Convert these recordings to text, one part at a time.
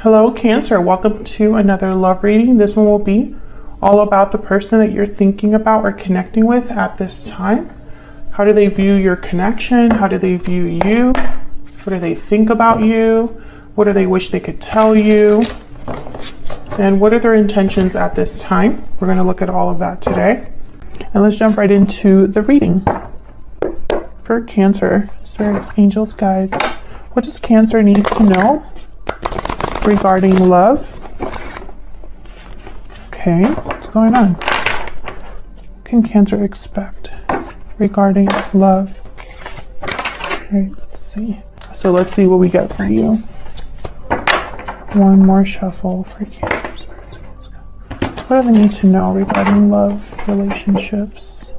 Hello, Cancer. Welcome to another love reading. This one will be all about the person that you're thinking about or connecting with at this time. How do they view your connection? How do they view you? What do they think about you? What do they wish they could tell you? And what are their intentions at this time? We're going to look at all of that today. And let's jump right into the reading. For Cancer, spirits, angels, guides, what does Cancer need to know regarding love? Okay, what's going on? What can Cancer expect regarding love? Okay, let's see. So let's see what we get for you. One more shuffle for Cancer. What do they need to know regarding love, relationships?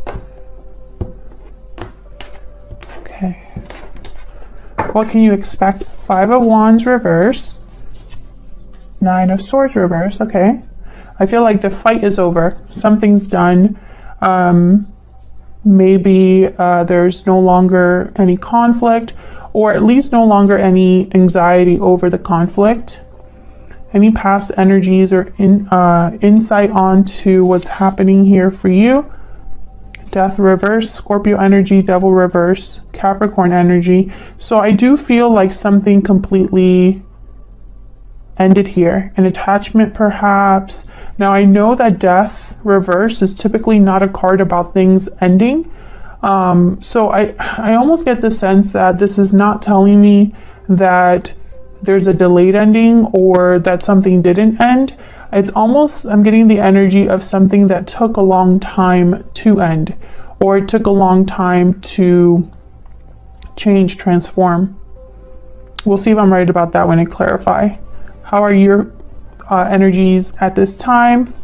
Okay. What can you expect? Five of Wands reverse. Nine of Swords reverse. Okay. I feel like the fight is over. Something's done. Maybe there's no longer any conflict, or at least no longer any anxiety over the conflict. Any past energies or insight onto what's happening here for you. Death reverse, Scorpio energy, Devil reverse, Capricorn energy. So I do feel like something completely ended here. An attachment perhaps. Now I know that Death reverse is typically not a card about things ending. So I almost get the sense that this is not telling me that there's a delayed ending or that something didn't end. It's almost, I'm getting the energy of something that took a long time to end, or it took a long time to change, transform. We'll see if I'm right about that when I clarify. How are your energies at this time?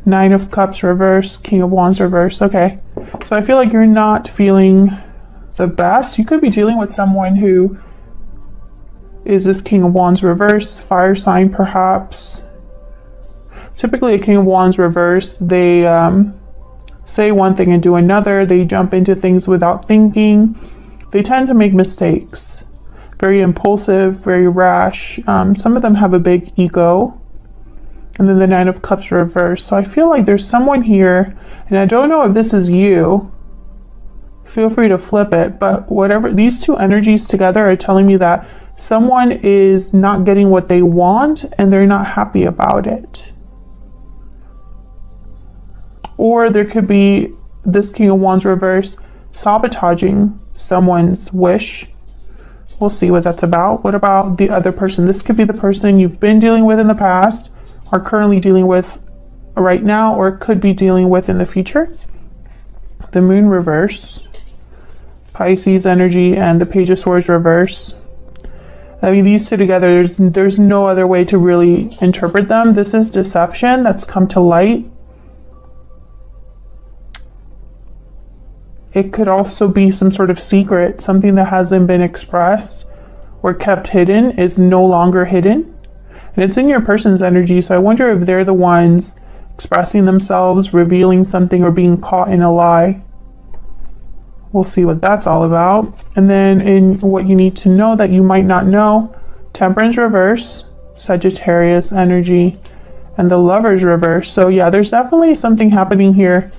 Nine of Cups reverse, King of Wands reverse. Okay, so I feel like you're not feeling the best. You could be dealing with someone who is this King of Wands reverse, fire sign perhaps. Typically a King of Wands reverse, they say one thing and do another. They jump into things without thinking. They tend to make mistakes. Very impulsive, very rash. Some of them have a big ego. And then the Nine of Cups reverse. So I feel like there's someone here, and I don't know if this is you. Feel free to flip it, but whatever, these two energies together are telling me that someone is not getting what they want and they're not happy about it. Or there could be this King of Wands reverse sabotaging someone's wish. We'll see what that's about. What about the other person? This could be the person you've been dealing with in the past, are currently dealing with right now, or could be dealing with in the future. The Moon reverse, Pisces energy, and the Page of Swords reverse. I mean, these two together, there's no other way to really interpret them. This is deception that's come to light. It could also be some sort of secret, something that hasn't been expressed or kept hidden is no longer hidden. And it's in your person's energy, so I wonder if they're the ones expressing themselves, revealing something, or being caught in a lie. We'll see what that's all about. And then in what you need to know that you might not know, Temperance reverse, Sagittarius energy, and the Lovers reverse. So yeah, there's definitely something happening here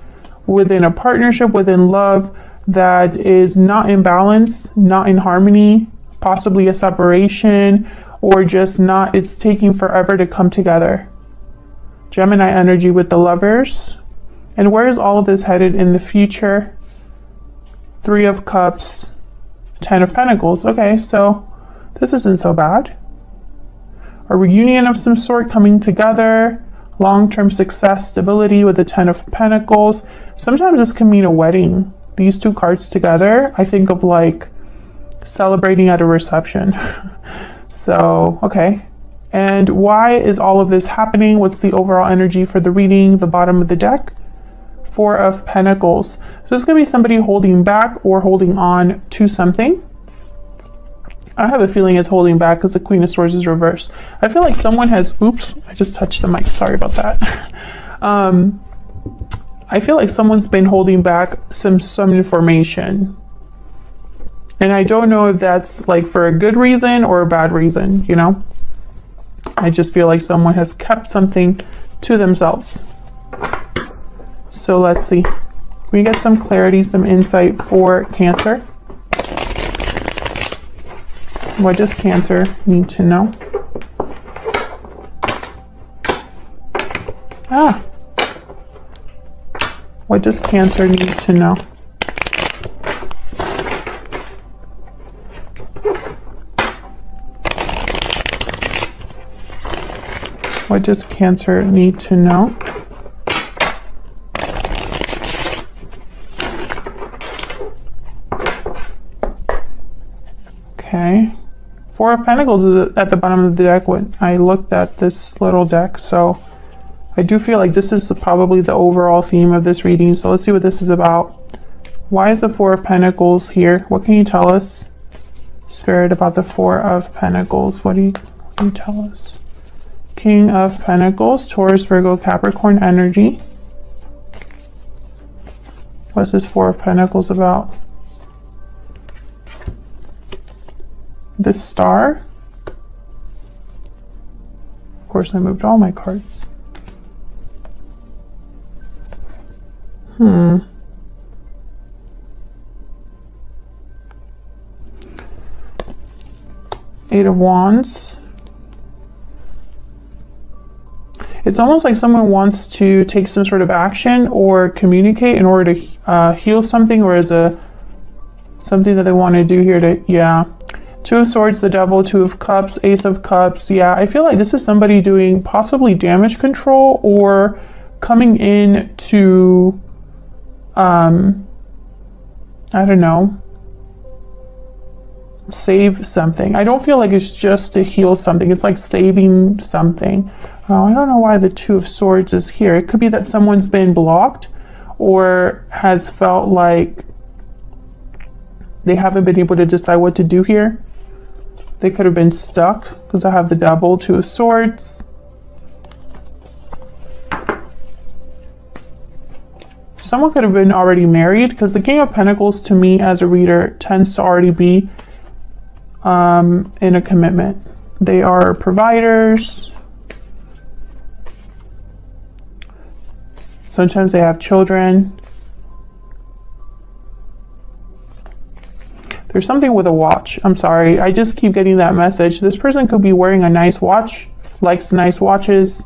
within a partnership, within love, that is not in balance, not in harmony, possibly a separation, or just not, it's taking forever to come together. Gemini energy with the Lovers. And where is all of this headed in the future? Three of Cups, Ten of Pentacles. Okay, so this isn't so bad. A reunion of some sort coming together, long-term success, stability with the Ten of Pentacles. Sometimes this can mean a wedding. These two cards together, I think of like celebrating at a reception. So, okay. And why is all of this happening? What's the overall energy for the reading? The bottom of the deck, Four of Pentacles. So it's going to be somebody holding back or holding on to something. I have a feeling it's holding back because the Queen of Swords is reversed. I feel like someone has, oops, I just touched the mic. Sorry about that. I feel like someone's been holding back some information. And I don't know if that's like for a good reason or a bad reason, you know? I just feel like someone has kept something to themselves. So let's see. We get some clarity, some insight for Cancer. What does Cancer need to know? What does Cancer need to know? What does Cancer need to know? Okay. Four of Pentacles is at the bottom of the deck when I looked at this little deck, so I do feel like this is probably the overall theme of this reading. So let's see what this is about. Why is the Four of Pentacles here? What can you tell us, Spirit, about the Four of Pentacles? What do you tell us? King of Pentacles, Taurus, Virgo, Capricorn energy. What's this Four of Pentacles about? This Star. Of course, I moved all my cards. Eight of Wands. It's almost like someone wants to take some sort of action or communicate in order to heal something, or as something that they want to do here to, yeah. Two of Swords, the Devil, Two of Cups, Ace of Cups. Yeah, I feel like this is somebody doing possibly damage control or coming in to, I don't know, save something. I don't feel like it's just to heal something. It's like saving something. I don't know why the Two of Swords is here. It could be that someone's been blocked or has felt like they haven't been able to decide what to do here. They could have been stuck because I have the Devil, Two of Swords. Someone could have been already married, because the King of Pentacles to me as a reader tends to already be in a commitment. They are providers. Sometimes they have children. There's something with a watch. I'm sorry. I just keep getting that message. This person could be wearing a nice watch, likes nice watches,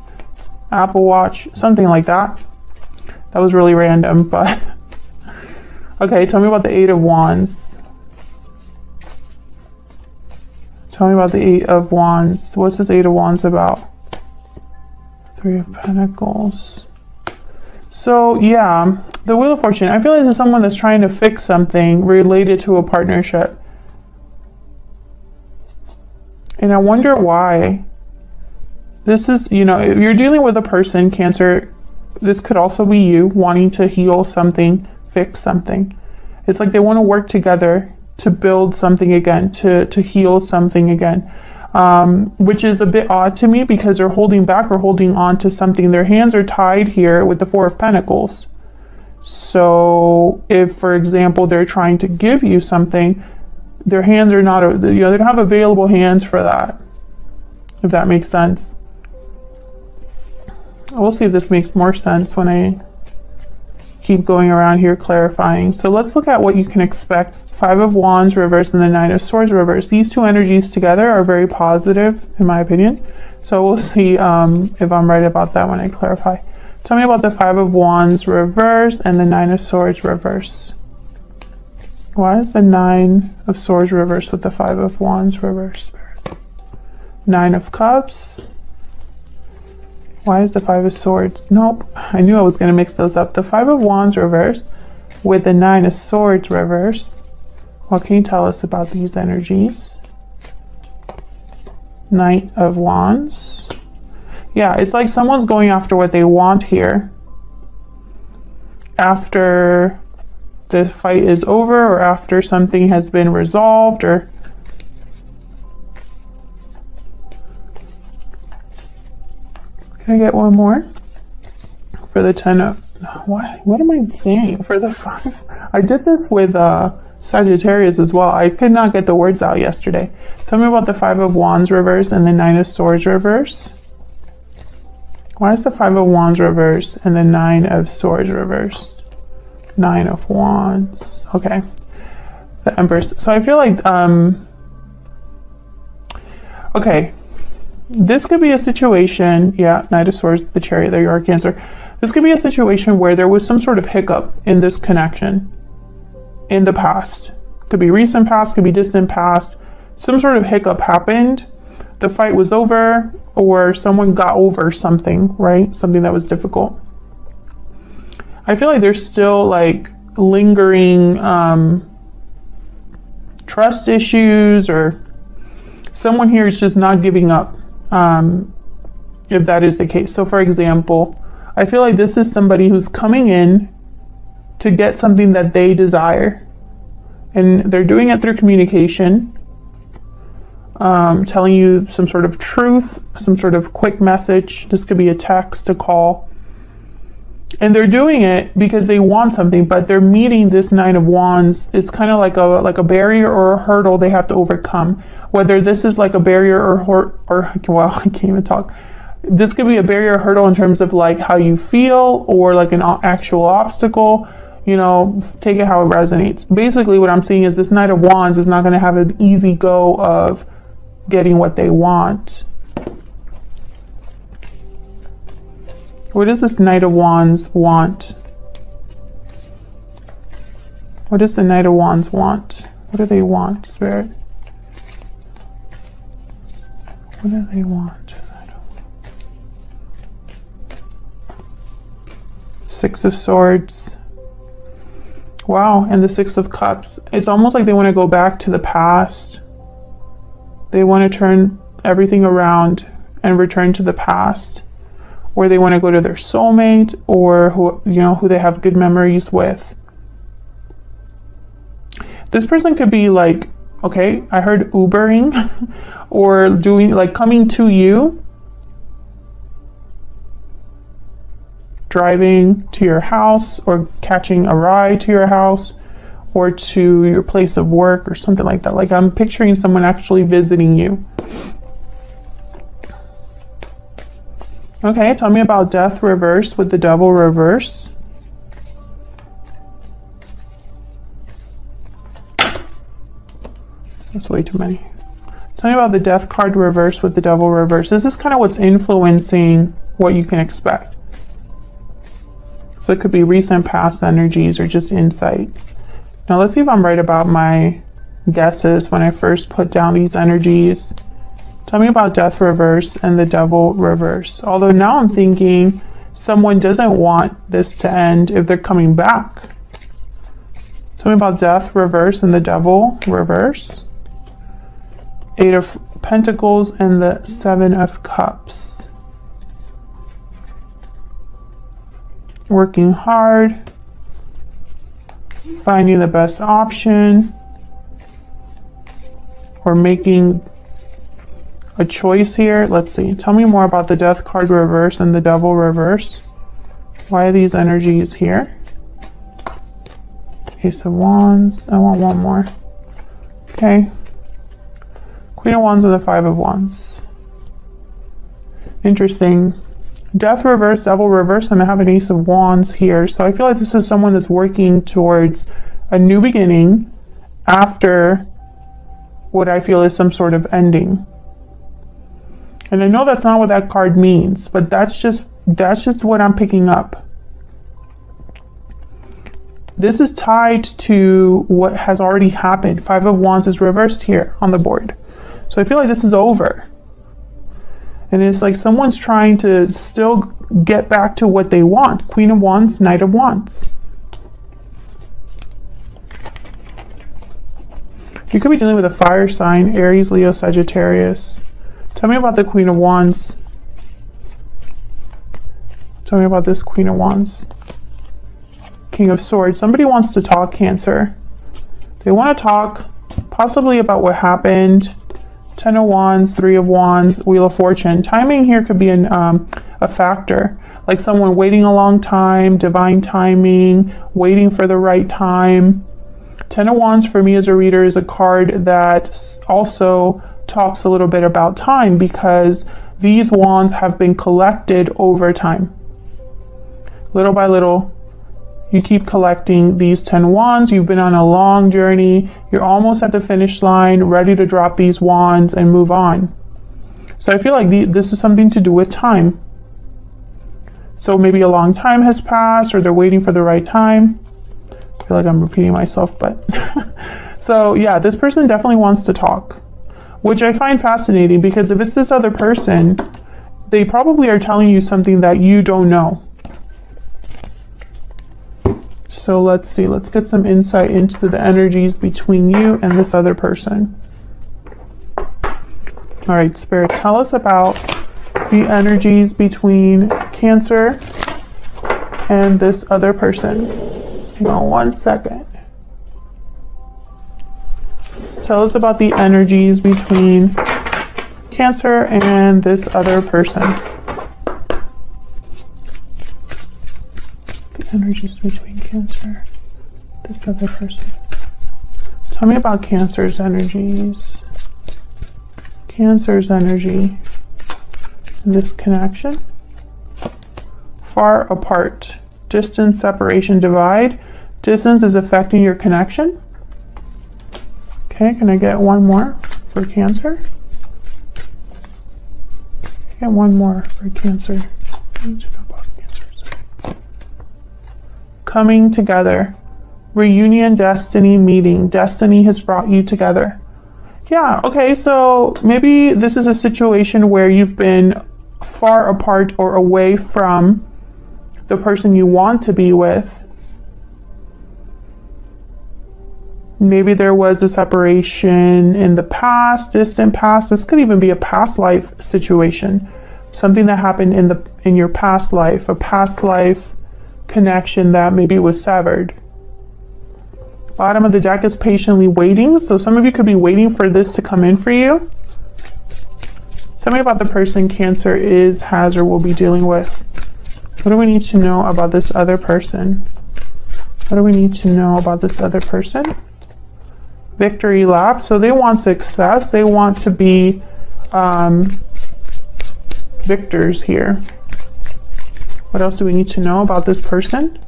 Apple Watch, something like that. That was really random, but okay, tell me about the Eight of Wands. Tell me about the Eight of Wands. What's this Eight of Wands about? Three of Pentacles. So yeah, the Wheel of Fortune. I feel like this is someone that's trying to fix something related to a partnership. And I wonder why. This is, you know, if you're dealing with a person, Cancer, this could also be you wanting to heal something, fix something. It's like they want to work together to build something again, to heal something again, which is a bit odd to me because they're holding back or holding on to something. Their hands are tied here with the Four of Pentacles. So if, for example, they're trying to give you something, their hands are not, you know, they don't have available hands for that, if that makes sense. We'll see if this makes more sense when I keep going around here clarifying. So let's look at what you can expect. Five of Wands reversed and the Nine of Swords reversed. These two energies together are very positive, in my opinion. So we'll see if I'm right about that when I clarify. Tell me about the Five of Wands reversed and the Nine of Swords reversed. Why is the Nine of Swords reversed with the Five of Wands reversed? Nine of Cups. Why is the Five of Swords? Nope, I knew I was going to mix those up. The Five of Wands reversed with the Nine of Swords reversed. What can you tell us about these energies? Knight of Wands. Yeah, it's like someone's going after what they want here. After the fight is over or after something has been resolved, or can I get one more? For the 10 of, what am I saying? For the 5, I did this with Sagittarius as well. I could not get the words out yesterday. Tell me about the Five of Wands reverse and the Nine of Swords reverse. Why is the Five of Wands reverse and the Nine of Swords reverse? Nine of Wands. Okay. The Empress. So I feel like, okay, this could be a situation, yeah, Knight of Swords, the Chariot, there you are, Cancer. This could be a situation where there was some sort of hiccup in this connection in the past. Could be recent past, could be distant past. Some sort of hiccup happened. The fight was over, or someone got over something, right? Something that was difficult. I feel like there's still like lingering trust issues, or someone here is just not giving up, if that is the case. So for example, I feel like this is somebody who's coming in to get something that they desire, and they're doing it through communication, telling you some sort of truth, some sort of quick message. This could be a text, a call, and they're doing it because they want something, but they're meeting this Nine of Wands. It's kind of like a barrier or a hurdle they have to overcome. Whether this is like a barrier or well, I can't even talk. This could be a barrier or hurdle in terms of like how you feel, or like an actual obstacle. You know, take it how it resonates. Basically what I'm seeing is this Knight of Wands is not going to have an easy go of getting what they want. What does this Knight of Wands want? What does the Knight of Wands want? What do they want, Spirit? What do they want? Six of Swords. Wow, and the Six of Cups. It's almost like they want to go back to the past. They want to turn everything around and return to the past, or they want to go to their soulmate, or who they have good memories with. This person could be like, okay, I heard Ubering, or doing like coming to you, driving to your house, or catching a ride to your house, or to your place of work, or something like that. Like I'm picturing someone actually visiting you. Okay, tell me about Death reverse with the Devil reverse. That's way too many. Tell me about the Death card reverse with the Devil reverse. This is kind of what's influencing what you can expect. So it could be recent past energies or just insight. Now let's see if I'm right about my guesses when I first put down these energies. Tell me about Death reverse and the Devil reverse. Although now I'm thinking someone doesn't want this to end if they're coming back. Tell me about Death reverse and the Devil reverse. Eight of Pentacles and the Seven of Cups. Working hard, finding the best option, or making a choice here. Let's see. Tell me more about the Death card reverse and the Devil reverse. Why are these energies here? Ace of Wands. I want one more. Okay. Queen of Wands and the Five of Wands. Interesting. Death reverse, Devil reverse, and I have an Ace of Wands here. So I feel like this is someone that's working towards a new beginning after what I feel is some sort of ending. And I know that's not what that card means, but that's just what I'm picking up. This is tied to what has already happened. Five of Wands is reversed here on the board. So I feel like this is over. And it's like someone's trying to still get back to what they want. Queen of Wands, Knight of Wands. You could be dealing with a fire sign, Aries, Leo, Sagittarius. Tell me about the Queen of Wands. Tell me about this Queen of Wands. King of Swords. Somebody wants to talk, Cancer. They want to talk possibly about what happened. Ten of Wands, Three of Wands, Wheel of Fortune. Timing here could be a factor. Like someone waiting a long time, divine timing, waiting for the right time. Ten of Wands for me as a reader is a card that also talks a little bit about time, because these wands have been collected over time. Little by little, you keep collecting these 10 wands. You've been on a long journey. You're almost at the finish line, ready to drop these wands and move on. So I feel like this is something to do with time. So maybe a long time has passed, or they're waiting for the right time. I feel like I'm repeating myself, but so yeah, this person definitely wants to talk, which I find fascinating, because if it's this other person, they probably are telling you something that you don't know. So let's see, let's get some insight into the energies between you and this other person. All right, Spirit, tell us about the energies between Cancer and this other person. Hang on one second. Tell us about the energies between Cancer and this other person. The energies between Cancer, this other person. Tell me about Cancer's energies. Cancer's energy in this connection. Far apart. Distance, separation, divide. Distance is affecting your connection. Okay, can I get one more for Cancer? Get one more for Cancer. Coming together. Reunion, destiny, meeting. Destiny has brought you together. Yeah, okay, so maybe this is a situation where you've been far apart or away from the person you want to be with. Maybe there was a separation in the past, distant past. This could even be a past life situation. Something that happened in your past life, a past life connection that maybe was severed. Bottom of the deck is patiently waiting. So some of you could be waiting for this to come in for you. Tell me about the person Cancer is, has, or will be dealing with. What do we need to know about this other person? What do we need to know about this other person? Victory lap. So they want success. They want to be victors here. What else do we need to know about this person?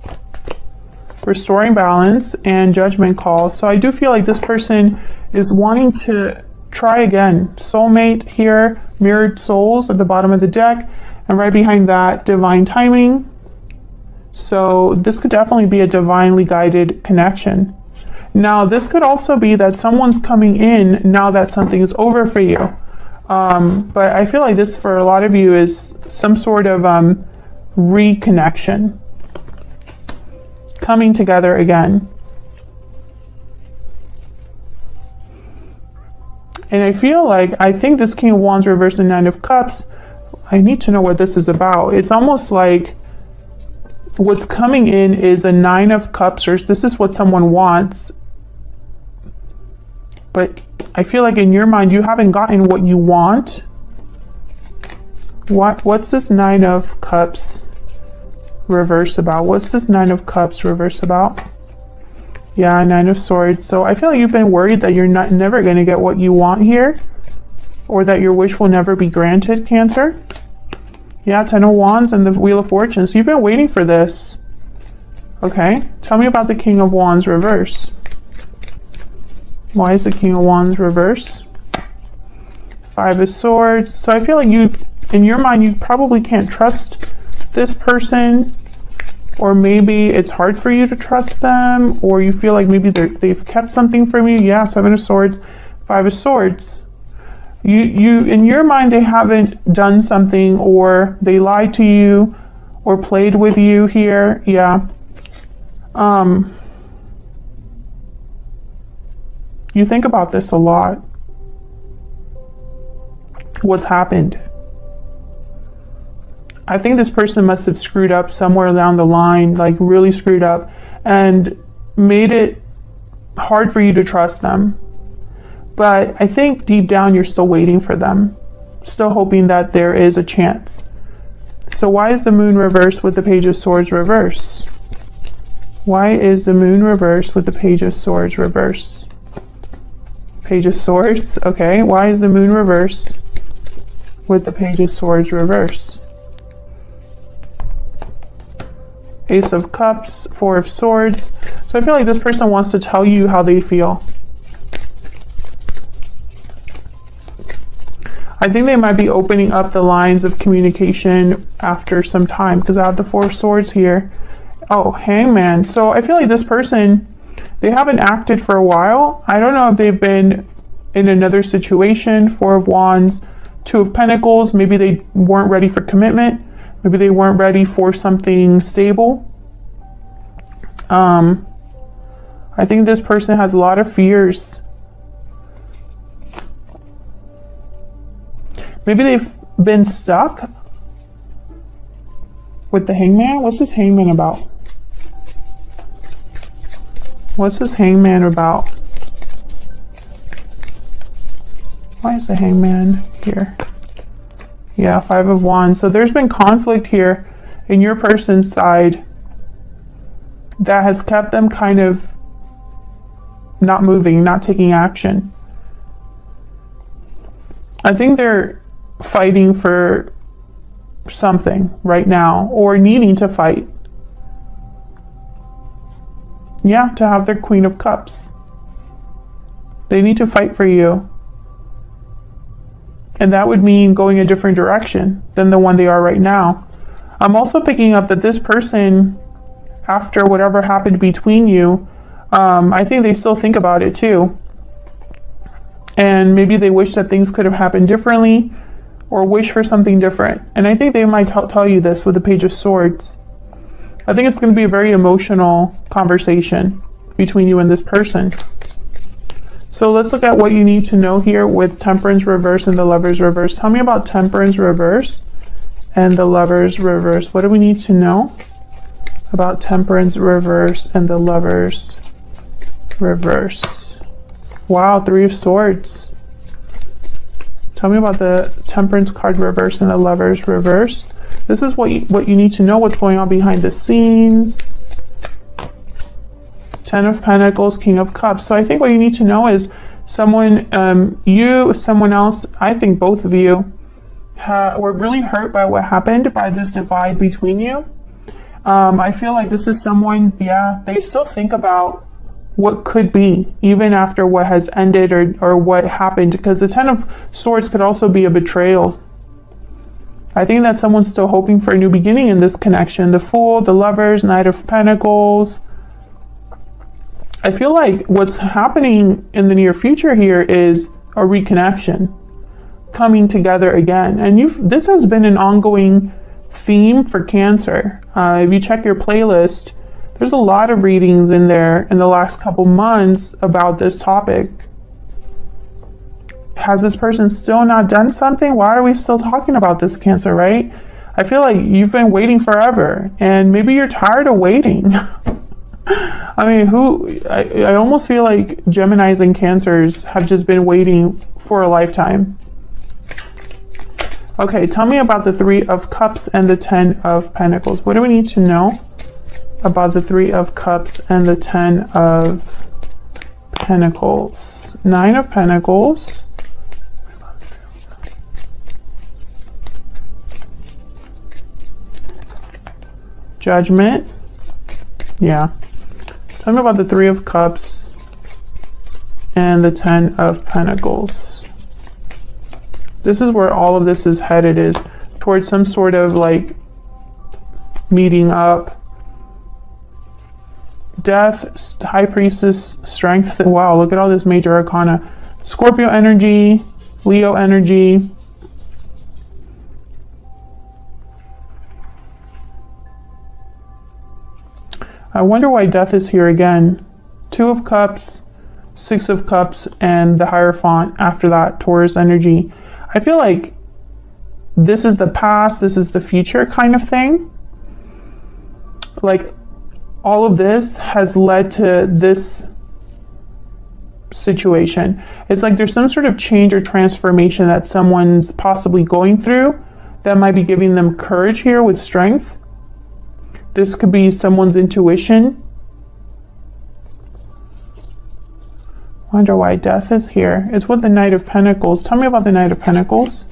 Restoring balance and judgment call. So I do feel like this person is wanting to try again. Soulmate here, mirrored souls at the bottom of the deck, and right behind that, divine timing. So this could definitely be a divinely guided connection. Now this could also be that someone's coming in now that something is over for you. But I feel like this for a lot of you is some sort of reconnection. Coming together again. And I feel like, I think this King of Wands reversed and Nine of Cups, I need to know what this is about. It's almost like what's coming in is a Nine of Cups, or this is what someone wants. But I feel like in your mind, you haven't gotten what you want. What's this Nine of Cups reverse about? What's this Nine of Cups reverse about? Yeah, Nine of Swords. So I feel like you've been worried that you're never going to get what you want here, or that your wish will never be granted, Cancer. Yeah, Ten of Wands and the Wheel of Fortune. So you've been waiting for this. Okay, tell me about the King of Wands reverse. Why is the King of Wands reverse? Five of Swords. So I feel like you, in your mind, you probably can't trust this person, or maybe it's hard for you to trust them, or you feel like maybe they've kept something from you. Yeah, Seven of Swords, Five of Swords. You in your mind, they haven't done something, or they lied to you, or played with you here. Yeah. You think about this a lot. What's happened? I think this person must have screwed up somewhere down the line, like really screwed up, and made it hard for you to trust them. But I think deep down you're still waiting for them, still hoping that there is a chance. So why is the Moon reversed with the Page of Swords reverse? Why is the moon reversed with the Page of Swords reversed? Page of Swords, okay. Why is the moon reversed with the Page of Swords reversed? Ace of Cups, Four of Swords. So I feel like this person wants to tell you how they feel. I think they might be opening up the lines of communication after some time, because I have the Four of Swords here. Oh, Hangman. So I feel like this person, they haven't acted for a while. I don't know if they've been in another situation. Four of Wands, Two of Pentacles. Maybe they weren't ready for commitment. Maybe they weren't ready for something stable. I think this person has a lot of fears. Maybe they've been stuck with the Hangman. What's this Hangman about? What's this Hangman about? Why is the Hangman here? Yeah, Five of Wands. So there's been conflict here in your person's side that has kept them kind of not moving, not taking action. I think they're fighting for something right now, or needing to fight. Yeah, to have their Queen of Cups. They need to fight for you. And that would mean going a different direction than the one they are right now. I'm also picking up that this person, after whatever happened between you, I think they still think about it too. And maybe they wish that things could have happened differently, or wish for something different. And I think they might tell you this with the Page of Swords. I think it's going to be a very emotional conversation between you and this person. So let's look at what you need to know here with Temperance reverse and the Lovers reverse. Tell me about Temperance reverse and the Lovers reverse. What do we need to know about Temperance reverse and the Lovers reverse? Wow, Three of Swords. Tell me about the Temperance card reverse and the Lovers reverse. This is what you need to know, what's going on behind the scenes. Ten of Pentacles, King of Cups. So I think what you need to know is someone, someone else, I think both of you were really hurt by what happened, by this divide between you. I feel like this is someone, yeah, they still think about what could be, even after what has ended or what happened, because the Ten of Swords could also be a betrayal. I think that someone's still hoping for a new beginning in this connection. The Fool, the Lovers, Knight of Pentacles. I feel like what's happening in the near future here is a reconnection, coming together again. And this has been an ongoing theme for Cancer. If you check your playlist, there's a lot of readings in there in the last couple months about this topic. Has this person still not done something? Why are we still talking about this, Cancer, right? I feel like you've been waiting forever, and maybe you're tired of waiting. I mean, I almost feel like Geminis and Cancers have just been waiting for a lifetime. Okay, tell me about the Three of Cups and the Ten of Pentacles. What do we need to know about the Three of Cups and the Ten of Pentacles? Nine of Pentacles. Judgment. Yeah. Tell me about the Three of Cups and the Ten of Pentacles. This is where all of this is headed, is towards some sort of like meeting up. Death, High Priestess, Strength. Wow, look at all this major arcana. Scorpio energy, Leo energy. I wonder why Death is here again. Two of Cups, Six of Cups, and the Hierophant after that, Taurus energy. I feel like this is the past, this is the future kind of thing. Like, all of this has led to this situation. It's like there's some sort of change or transformation that someone's possibly going through that might be giving them courage here with Strength. This could be someone's intuition Wonder why death is here. It's with the Knight of Pentacles. Tell me about the Knight of Pentacles.